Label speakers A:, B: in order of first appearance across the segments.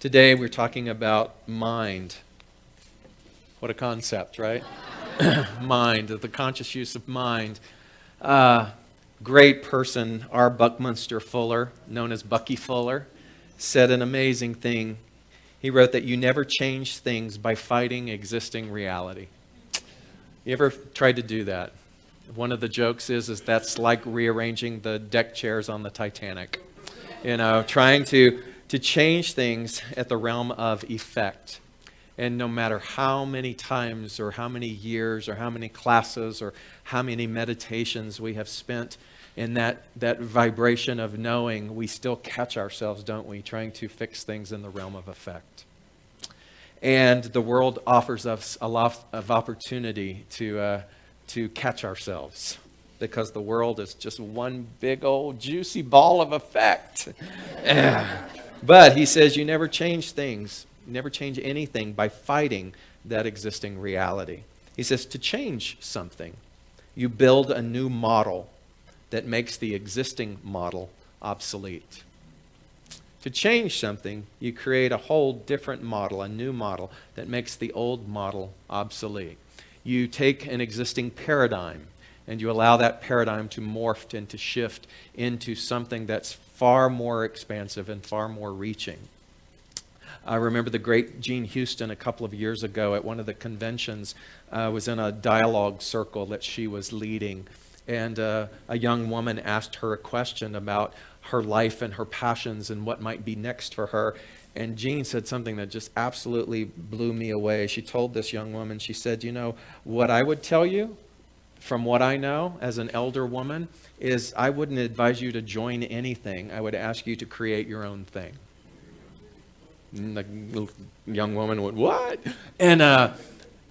A: Today we're talking about mind. What a concept, right? Mind, the conscious use of mind. Great person, R. Buckminster Fuller, known as Bucky Fuller, said an amazing thing. He wrote that you never change things by fighting existing reality. You ever tried to do that? One of the jokes is that's like rearranging the deck chairs on the Titanic. You know, trying to change things at the realm of effect. And no matter how many times or how many years or how many classes or how many meditations we have spent in that vibration of knowing, we still catch ourselves, don't we, trying to fix things in the realm of effect. And the world offers us a lot of opportunity to catch ourselves, because the world is just one big old juicy ball of effect. But he says you never change things, you never change anything by fighting that existing reality. He says to change something, you build a new model that makes the existing model obsolete. To change something, you create a whole different model, a new model that makes the old model obsolete. You take an existing paradigm and you allow that paradigm to morph and to shift into something that's far more expansive and far more reaching. I remember the great Jean Houston a couple of years ago at one of the conventions, was in a dialogue circle that she was leading. And a young woman asked her a question about her life and her passions and what might be next for her. And Jean said something that just absolutely blew me away. She told this young woman, she said, you know, what I would tell you from what I know as an elder woman is I wouldn't advise you to join anything. I would ask you to create your own thing. And the young woman went, what? And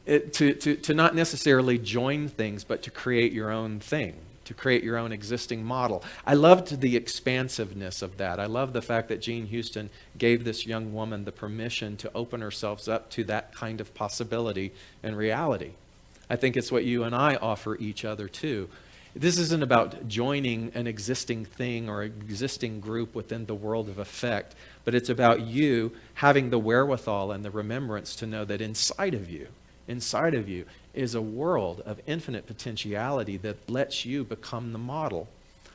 A: to not necessarily join things, but to create your own thing, to create your own existing model. I loved the expansiveness of that. I love the fact that Jean Houston gave this young woman the permission to open herself up to that kind of possibility and reality. I think it's what you and I offer each other too. This isn't about joining an existing thing or existing group within the world of effect, but it's about you having the wherewithal and the remembrance to know that inside of you is a world of infinite potentiality that lets you become the model.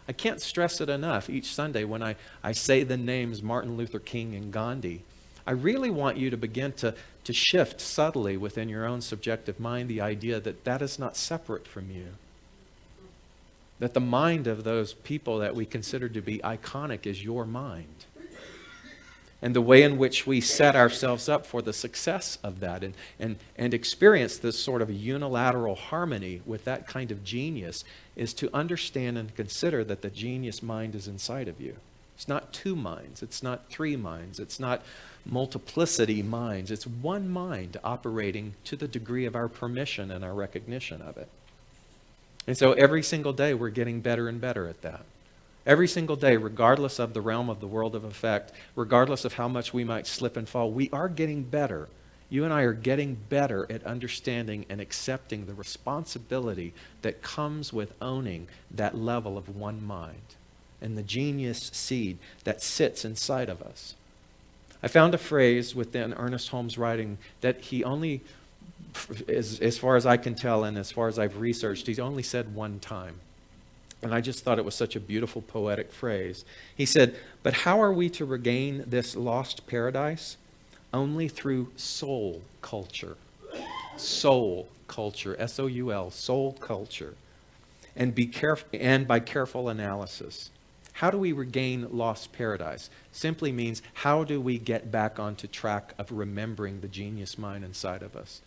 A: I can't stress it enough each Sunday when I say the names Martin Luther King and Gandhi. I really want you to begin to shift subtly within your own subjective mind the idea that that is not separate from you. That the mind of those people that we consider to be iconic is your mind. And the way in which we set ourselves up for the success of that and experience this sort of unilateral harmony with that kind of genius is to understand and consider that the genius mind is inside of you. It's not two minds. It's not three minds. It's not multiplicity minds. It's one mind operating to the degree of our permission and our recognition of it. And so every single day we're getting better and better at that. Every single day, regardless of the realm of the world of effect, regardless of how much we might slip and fall, we are getting better. You and I are getting better at understanding and accepting the responsibility that comes with owning that level of one mind and the genius seed that sits inside of us. I found a phrase within Ernest Holmes' writing that he only, as far as I can tell and as far as I've researched, he's only said one time. And I just thought it was such a beautiful poetic phrase. He said, but how are we to regain this lost paradise? Only through soul culture. Soul culture, S-O-U-L, soul culture. And by careful analysis. How do we regain lost paradise? Simply means, how do we get back onto track of remembering the genius mind inside of us?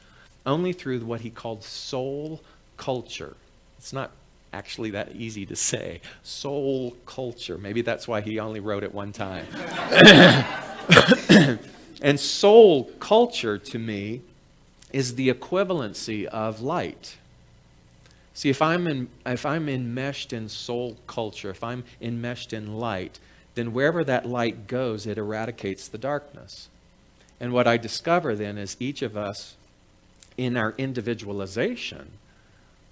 A: Only through what he called soul culture. It's not actually that easy to say. Soul culture. Maybe that's why he only wrote it one time. And soul culture to me is the equivalency of light. See, if I'm enmeshed in soul culture, if I'm enmeshed in light, then wherever that light goes, it eradicates the darkness. And what I discover then is each of us, in our individualization,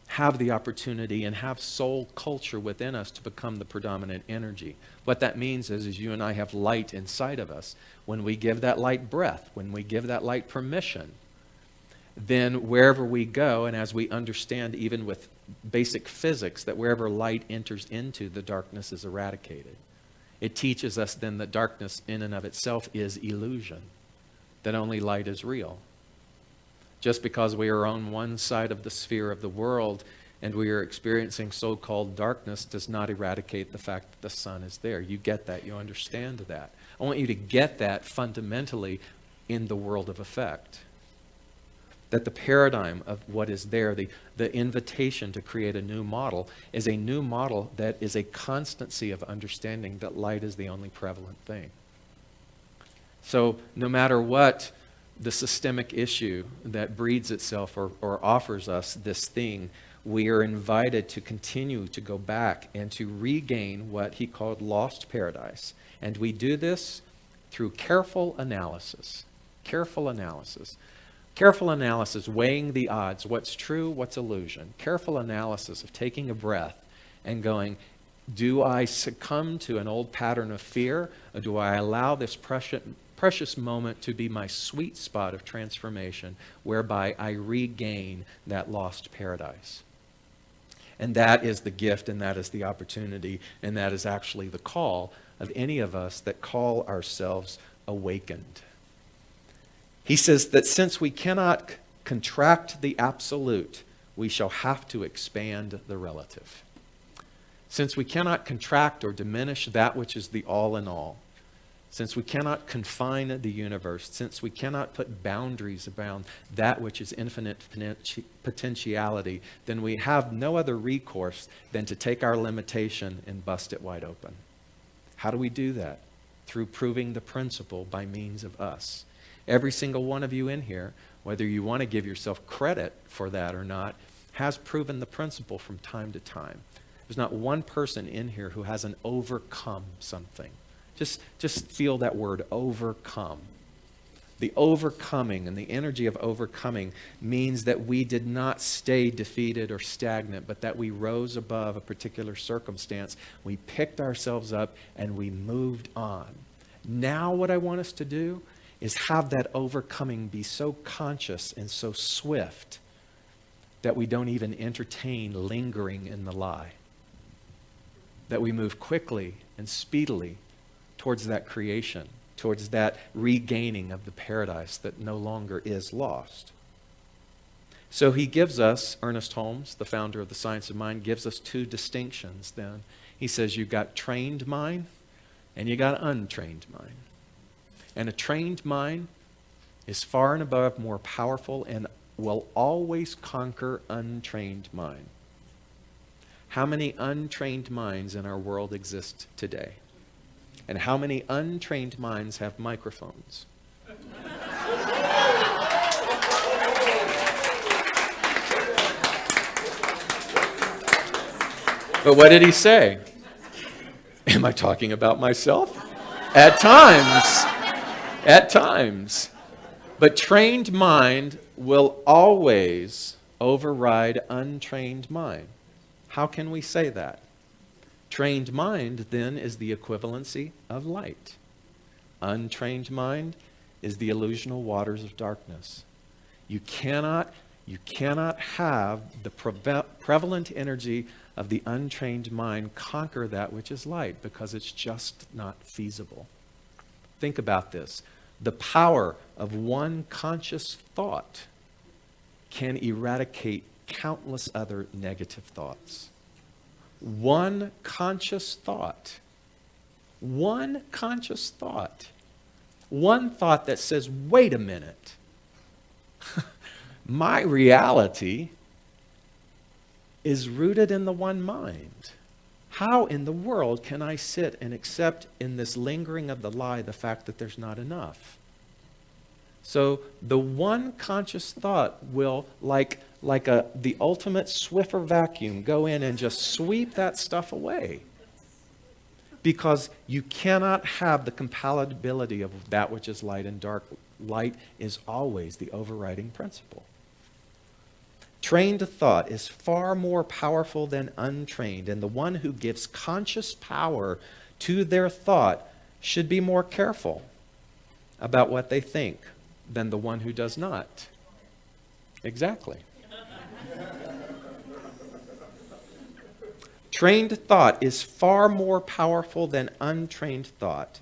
A: have the opportunity and have soul culture within us to become the predominant energy. What that means is you and I have light inside of us. When we give that light breath, when we give that light permission, then wherever we go, and as we understand even with basic physics, that wherever light enters into, the darkness is eradicated. It teaches us then that darkness in and of itself is illusion, that only light is real. Just because we are on one side of the sphere of the world and we are experiencing so-called darkness does not eradicate the fact that the sun is there. You get that. You understand that. I want you to get that fundamentally in the world of effect. That the paradigm of what is there, the invitation to create a new model, is a new model that is a constancy of understanding that light is the only prevalent thing. So no matter what the systemic issue that breeds itself or offers us this thing, we are invited to continue to go back and to regain what he called lost paradise. And we do this through careful analysis. Careful analysis. Careful analysis, weighing the odds, what's true, what's illusion. Careful analysis of taking a breath and going, do I succumb to an old pattern of fear, or do I allow this precious moment to be my sweet spot of transformation, whereby I regain that lost paradise? And that is the gift, and that is the opportunity, and that is actually the call of any of us that call ourselves awakened. He says that since we cannot contract the absolute, we shall have to expand the relative. Since we cannot contract or diminish that which is the all in all, since we cannot confine the universe, since we cannot put boundaries around that which is infinite potentiality, then we have no other recourse than to take our limitation and bust it wide open. How do we do that? Through proving the principle by means of us. Every single one of you in here, whether you want to give yourself credit for that or not, has proven the principle from time to time. There's not one person in here who hasn't overcome something. Just feel that word, overcome. The overcoming and the energy of overcoming means that we did not stay defeated or stagnant, but that we rose above a particular circumstance. We picked ourselves up and we moved on. Now what I want us to do is have that overcoming be so conscious and so swift that we don't even entertain lingering in the lie. That we move quickly and speedily towards that creation, towards that regaining of the paradise that no longer is lost. So he gives us, Ernest Holmes, the founder of the Science of Mind, gives us two distinctions then. He says you've got trained mind and you got untrained mind. And a trained mind is far and above more powerful and will always conquer untrained mind. How many untrained minds in our world exist today? And how many untrained minds have microphones? But what did he say? Am I talking about myself? At times. At times. But trained mind will always override untrained mind. How can we say that? Trained mind, then, is the equivalency of light. Untrained mind is the illusional waters of darkness. You cannot have the prevalent energy of the untrained mind conquer that which is light, because it's just not feasible. Think about this. The power of one conscious thought can eradicate countless other negative thoughts. One conscious thought. One conscious thought. One thought that says, wait a minute. My reality is rooted in the one mind. How in the world can I sit and accept in this lingering of the lie the fact that there's not enough? So the one conscious thought will, like the ultimate Swiffer vacuum, go in and just sweep that stuff away. Because you cannot have the compatibility of that which is light and dark. Light is always the overriding principle. Trained thought is far more powerful than untrained, and the one who gives conscious power to their thought should be more careful about what they think than the one who does not. Exactly. Trained thought is far more powerful than untrained thought,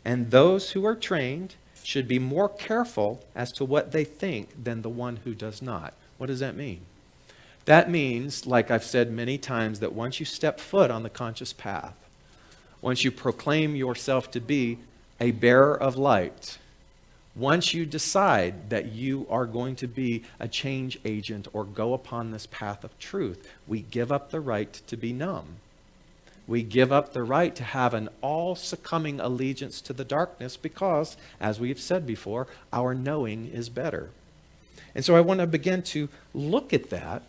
A: and those who are trained should be more careful as to what they think than the one who does not. What does that mean? That means, like I've said many times, that once you step foot on the conscious path, once you proclaim yourself to be a bearer of light, once you decide that you are going to be a change agent or go upon this path of truth, we give up the right to be numb. We give up the right to have an all-succumbing allegiance to the darkness because, as we've said before, our knowing is better. And so I want to begin to look at that.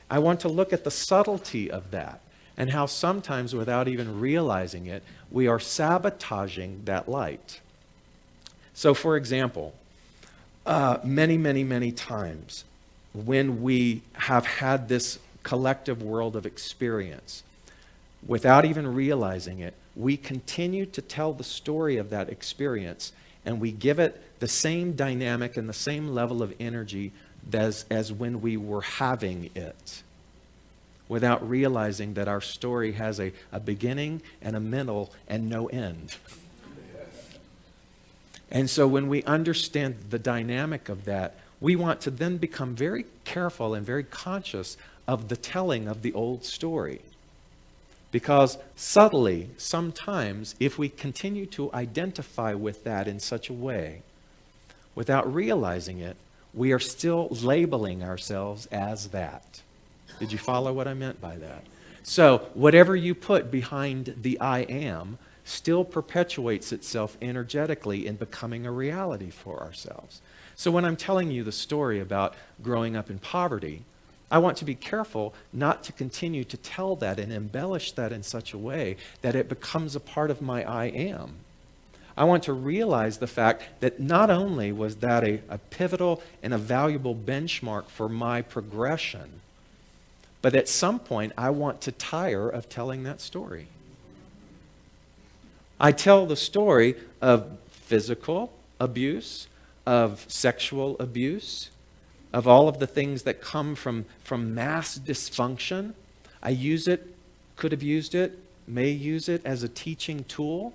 A: I want to look at the subtlety of that and how sometimes, without even realizing it, we are sabotaging that light. So, for example, many times when we have had this collective world of experience, without even realizing it, we continue to tell the story of that experience, and we give it the same dynamic and the same level of energy as when we were having it, without realizing that our story has a beginning and a middle and no end. And so when we understand the dynamic of that, we want to then become very careful and very conscious of the telling of the old story. Because subtly, sometimes, if we continue to identify with that in such a way, without realizing it, we are still labeling ourselves as that. Did you follow what I meant by that? So, whatever you put behind the I am still perpetuates itself energetically in becoming a reality for ourselves. So when I'm telling you the story about growing up in poverty, I want to be careful not to continue to tell that and embellish that in such a way that it becomes a part of my I am. I want to realize the fact that not only was that a pivotal and a valuable benchmark for my progression, but at some point I want to tire of telling that story. I tell the story of physical abuse, of sexual abuse, of all of the things that come from mass dysfunction. I use it, could have used it, may use it as a teaching tool,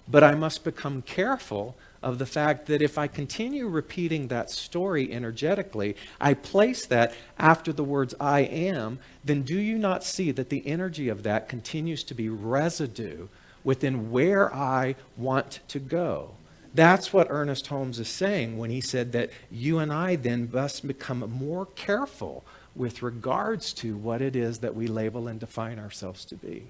A: but I must become careful of the fact that if I continue repeating that story energetically, I place that after the words I am, then do you not see that the energy of that continues to be residue within where I want to go? That's what Ernest Holmes is saying when he said that you and I then must become more careful with regards to what it is that we label and define ourselves to be.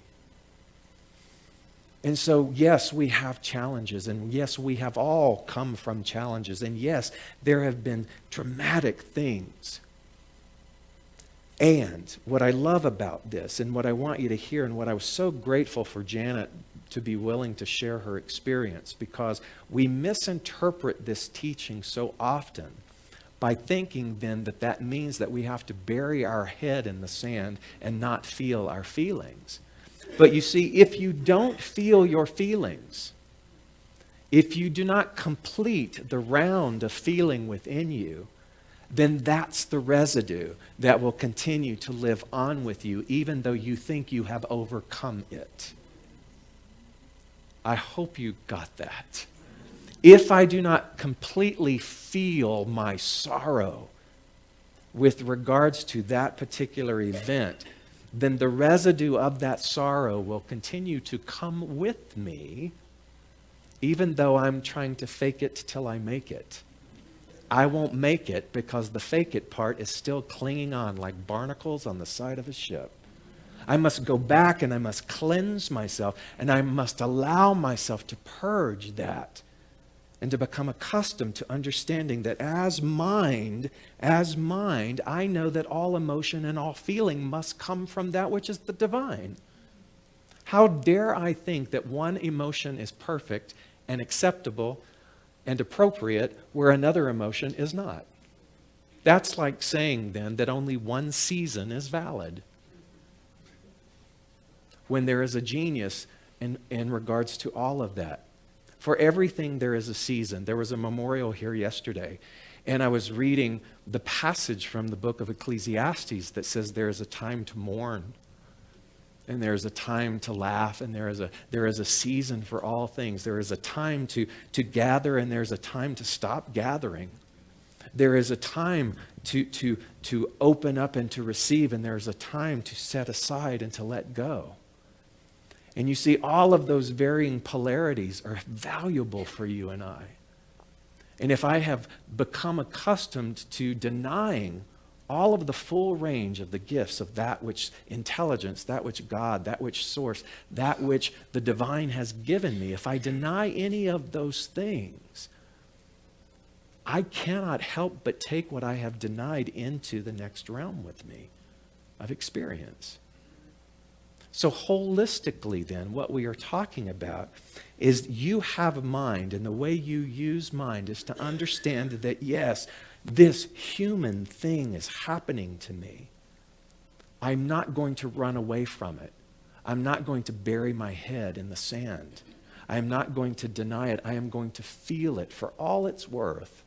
A: And so, yes, we have challenges, and yes, we have all come from challenges, and yes, there have been dramatic things. And what I love about this, and what I want you to hear, and what I was so grateful for Janet to be willing to share her experience, because we misinterpret this teaching so often by thinking then that that means that we have to bury our head in the sand and not feel our feelings. But you see, if you don't feel your feelings, if you do not complete the round of feeling within you, then that's the residue that will continue to live on with you, even though you think you have overcome it. I hope you got that. If I do not completely feel my sorrow with regards to that particular event, then the residue of that sorrow will continue to come with me, even though I'm trying to fake it till I make it. I won't make it because the fake it part is still clinging on like barnacles on the side of a ship. I must go back and I must cleanse myself, and I must allow myself to purge that and to become accustomed to understanding that as mind, I know that all emotion and all feeling must come from that which is the divine. How dare I think that one emotion is perfect and acceptable and appropriate where another emotion is not? That's like saying then that only one season is valid, when there is a genius in regards to all of that. For everything there is a season. There was a memorial here yesterday, and I was reading the passage from the book of Ecclesiastes that says there is a time to mourn, and there is a time to laugh, and there is a season for all things. There is a time to gather, and there's a time to stop gathering. There is a time to open up and to receive, and there's a time to set aside and to let go. And you see, all of those varying polarities are valuable for you and I. And if I have become accustomed to denying all of the full range of the gifts of that which intelligence, that which God, that which source, that which the divine has given me, if I deny any of those things, I cannot help but take what I have denied into the next realm with me of experience. So holistically then, what we are talking about is you have a mind, and the way you use mind is to understand that, yes, this human thing is happening to me. I'm not going to run away from it. I'm not going to bury my head in the sand. I am not going to deny it. I am going to feel it for all it's worth.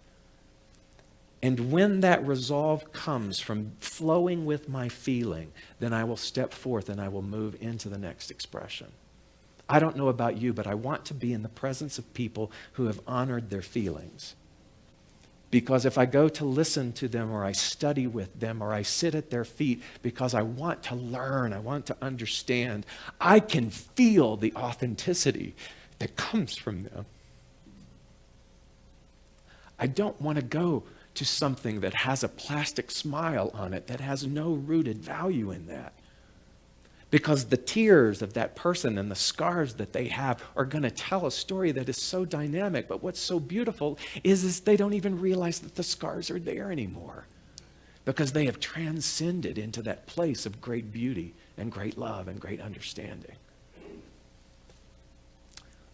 A: And when that resolve comes from flowing with my feeling, then I will step forth and I will move into the next expression. I don't know about you, but I want to be in the presence of people who have honored their feelings. Because if I go to listen to them, or I study with them, or I sit at their feet because I want to learn, I want to understand, I can feel the authenticity that comes from them. I don't want to go to something that has a plastic smile on it, that has no rooted value in that. Because the tears of that person and the scars that they have are going to tell a story that is so dynamic. But what's so beautiful is they don't even realize that the scars are there anymore, because they have transcended into that place of great beauty and great love and great understanding.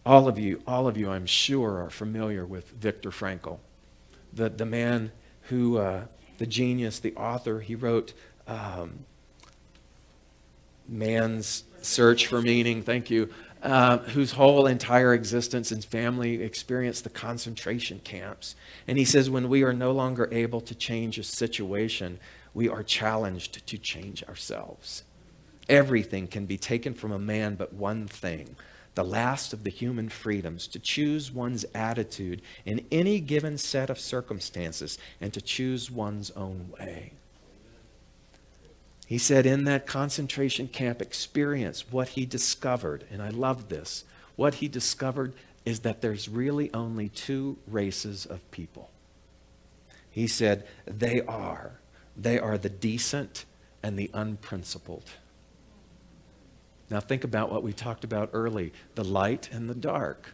A: All of you, I'm sure, are familiar with Viktor Frankl. The man who, the genius, the author, he wrote Man's Search for Meaning, thank you, whose whole entire existence and family experienced the concentration camps. And he says, when we are no longer able to change a situation, we are challenged to change ourselves. Everything can be taken from a man but one thing, the last of the human freedoms, to choose one's attitude in any given set of circumstances and to choose one's own way. He said in that concentration camp experience, what he discovered, and I love this, what he discovered is that there's really only two races of people. He said they are the decent and the unprincipled. Now think about what we talked about early, the light and the dark.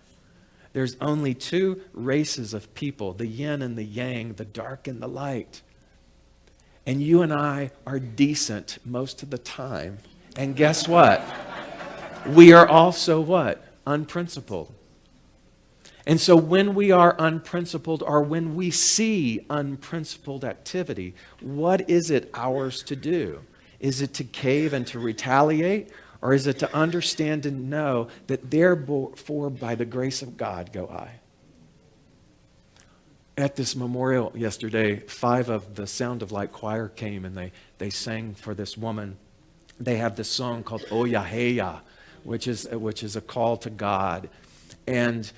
A: There's only two races of people, the yin and the yang, the dark and the light. And you and I are decent most of the time. And guess what? We are also what? Unprincipled. And so when we are unprincipled, or when we see unprincipled activity, what is it ours to do? Is it to cave and to retaliate? Or is it to understand and know that therefore by the grace of God go I? At this memorial yesterday, 5 of the Sound of Light choir came, and they sang for this woman. They have this song called Oyaheya, which is a call to God. And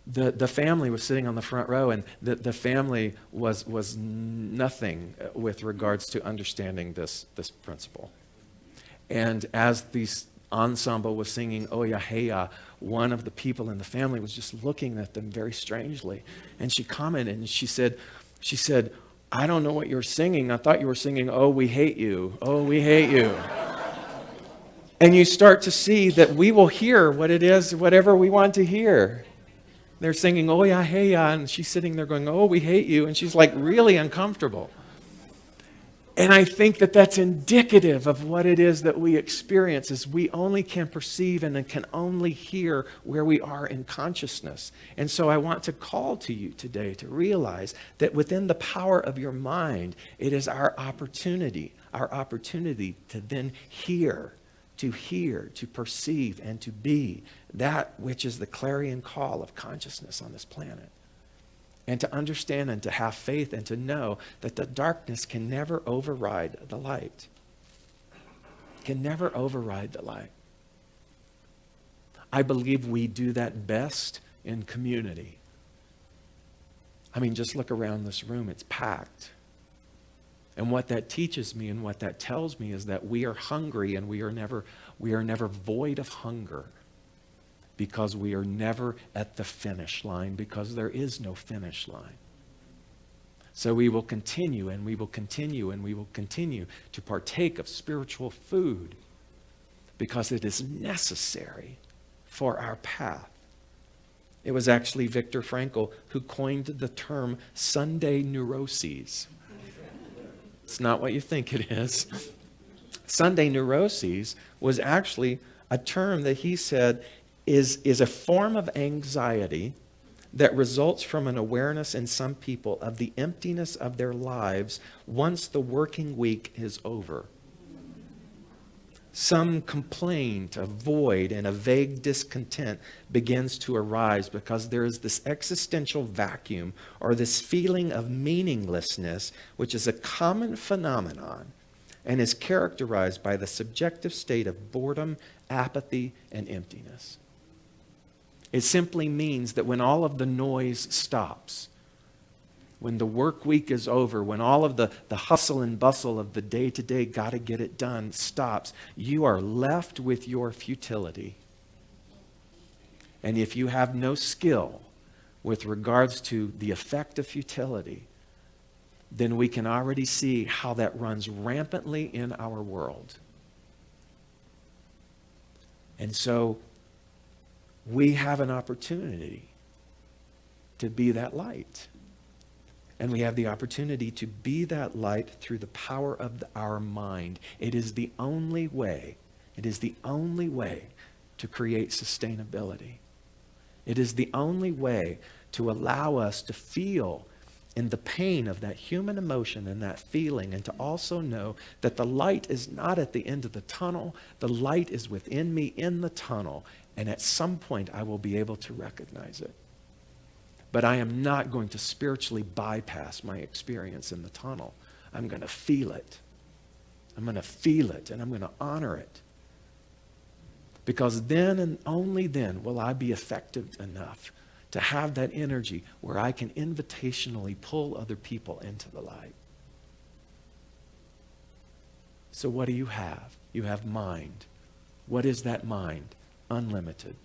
A: the family was sitting on the front row, and the family was nothing with regards to understanding this principle. And as the ensemble was singing Oyaheya, one of the people in the family was just looking at them very strangely. And she commented, and she said, I don't know what you're singing. I thought you were singing, oh, we hate you. Oh, we hate you. And you start to see that we will hear what it is, whatever we want to hear. They're singing, Oyaheya, and she's sitting there going, oh, we hate you. And she's like really uncomfortable. And I think that that's indicative of what it is that we experience, is we only can perceive and can only hear where we are in consciousness. And so I want to call to you today to realize that within the power of your mind, it is our opportunity to then hear, to perceive, and to be that which is the clarion call of consciousness on this planet. And to understand and to have faith and to know that the darkness can never override the light. Can never override the light. I believe we do that best in community. I mean, just look around this room, it's packed. And what that teaches me and what that tells me is that we are hungry, and we are never void of hunger. Because we are never at the finish line, because there is no finish line. So we will continue, and we will continue, and we will continue to partake of spiritual food, because it is necessary for our path. It was actually Viktor Frankl who coined the term Sunday neuroses. It's not what you think it is. Sunday neuroses was actually a term that he said is a form of anxiety that results from an awareness in some people of the emptiness of their lives once the working week is over. Some complaint, a void, and a vague discontent begins to arise because there is this existential vacuum, or this feeling of meaninglessness, which is a common phenomenon and is characterized by the subjective state of boredom, apathy, and emptiness. It simply means that when all of the noise stops, when the work week is over, when all of the hustle and bustle of the day-to-day gotta get it done stops, you are left with your futility. And if you have no skill with regards to the effect of futility, then we can already see how that runs rampantly in our world. And so we have an opportunity to be that light. And we have the opportunity to be that light through the power of our mind. It is the only way to create sustainability. It is the only way to allow us to feel in the pain of that human emotion and that feeling, and to also know that the light is not at the end of the tunnel. The light is within me in the tunnel, and at some point I will be able to recognize it. But I am not going to spiritually bypass my experience in the tunnel. I'm going to feel it. I'm going to feel it, and I'm going to honor it. Because then and only then will I be effective enough to have that energy where I can invitationally pull other people into the light. So what do you have? You have mind. What is that mind? Unlimited.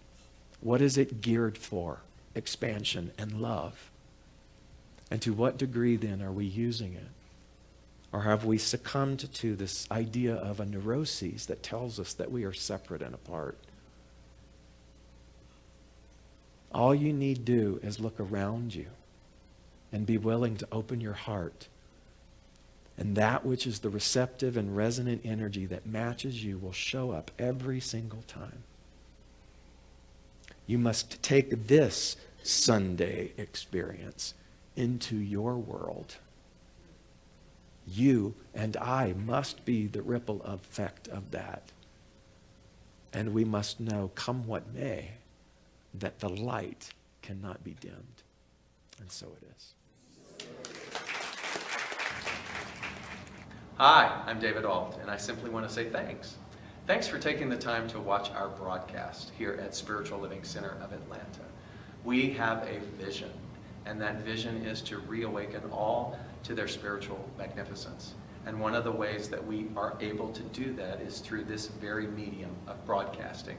A: What is it geared for? Expansion and love. And to what degree then are we using it? Or have we succumbed to this idea of a neuroses that tells us that we are separate and apart? All you need do is look around you and be willing to open your heart. And that which is the receptive and resonant energy that matches you will show up every single time. You must take this Sunday experience into your world. You and I must be the ripple effect of that. And we must know, come what may, that the light cannot be dimmed. And so it is. Hi, I'm David Ault, and I simply want to say thanks. Thanks for taking the time to watch our broadcast here at Spiritual Living Center of Atlanta. We have a vision, and that vision is to reawaken all to their spiritual magnificence. And one of the ways that we are able to do that is through this very medium of broadcasting.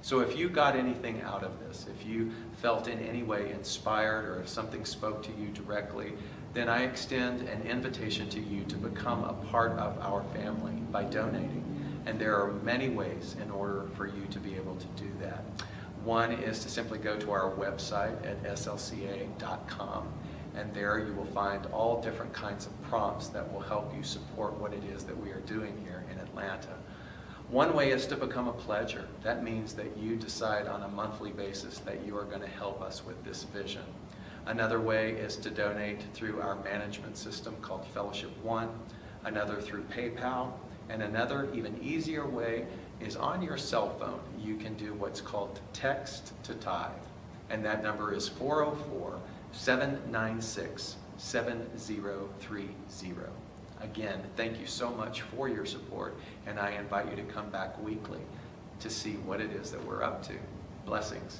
A: So if you got anything out of this, if you felt in any way inspired, or if something spoke to you directly, then I extend an invitation to you to become a part of our family by donating. And there are many ways in order for you to be able to do that. One is to simply go to our website at slca.com And there you will find all different kinds of prompts that will help you support what it is that we are doing here in Atlanta. One way is to become a pledger. That means that you decide on a monthly basis that you are going to help us with this vision. Another way is to donate through our management system called Fellowship One, another through PayPal, and another even easier way is on your cell phone. You can do what's called text to tithe, and that number is 404-796-7030. Again, thank you so much for your support, and I invite you to come back weekly to see what it is that we're up to. Blessings.